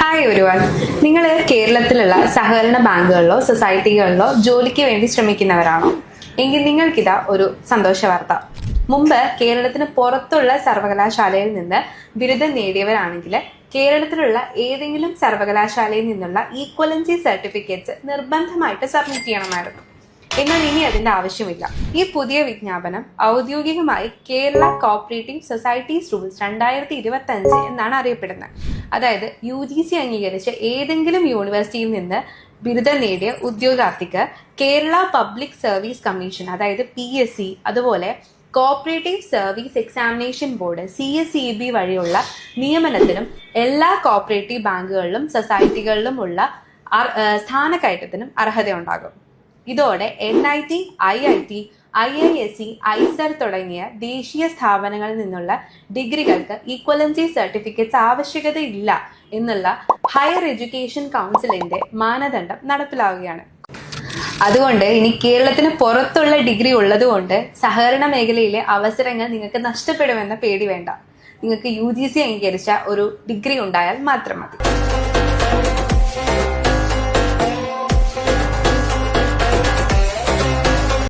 Hi ഒരുവൺ. നിങ്ങൾ കേരളത്തിലുള്ള സഹകരണ ബാങ്കുകളിലോ സൊസൈറ്റികളിലോ ജോലിക്ക് വേണ്ടി ശ്രമിക്കുന്നവരാണോ? എങ്കിൽ നിങ്ങൾക്കിതാ ഒരു സന്തോഷ വാർത്ത. മുമ്പ് കേരളത്തിന് പുറത്തുള്ള സർവകലാശാലയിൽ നിന്ന് ബിരുദം നേടിയവരാണെങ്കിൽ കേരളത്തിലുള്ള ഏതെങ്കിലും സർവകലാശാലയിൽ നിന്നുള്ള ഈക്വലൻസി സർട്ടിഫിക്കറ്റ്സ് നിർബന്ധമായിട്ട് സബ്മിറ്റ് ചെയ്യണമായിരുന്നു. എന്നാൽ ഇനി അതിന്റെ ആവശ്യമില്ല. ഈ പുതിയ വിജ്ഞാപനം ഔദ്യോഗികമായി കേരള കോപ്പറേറ്റീവ് സൊസൈറ്റീസ് റൂൾസ് 2025 എന്നാണ് അറിയപ്പെടുന്നത്. അതായത് UGC അംഗീകരിച്ച ഏതെങ്കിലും യൂണിവേഴ്സിറ്റിയിൽ നിന്ന് ബിരുദം നേടിയ ഉദ്യോഗാർത്ഥിക്ക് കേരള പബ്ലിക് സർവീസ് കമ്മീഷൻ അതായത് PSC, അതുപോലെ cooperative service examination board CSEB വഴിയുള്ള നിയമനത്തിനും എല്ലാ കോപ്പറേറ്റീവ് ബാങ്കുകളിലും സൊസൈറ്റികളിലുമുള്ള സ്ഥാനക്കയറ്റത്തിനും അർഹതയുണ്ടാകും. ഇതോടെ NIT, IIT, IISc, ISER തുടങ്ങിയ ദേശീയ സ്ഥാപനങ്ങളിൽ നിന്നുള്ള ഡിഗ്രികൾക്ക് ഈക്വലൻസി സർട്ടിഫിക്കറ്റ്സ് ആവശ്യകതയില്ല എന്നുള്ള ഹയർ എഡ്യൂക്കേഷൻ കൗൺസിലിന്റെ മാനദണ്ഡം നടപ്പിലാവുകയാണ്. അതുകൊണ്ട് ഇനി കേരളത്തിന് പുറത്തുള്ള ഡിഗ്രി ഉള്ളതുകൊണ്ട് സഹകരണ മേഖലയിലെ അവസരങ്ങൾ നിങ്ങൾക്ക് നഷ്ടപ്പെടുമെന്ന പേടി വേണ്ട. നിങ്ങൾക്ക് UGC അംഗീകരിച്ച ഒരു ഡിഗ്രി ഉണ്ടായാൽ മാത്രം മതി.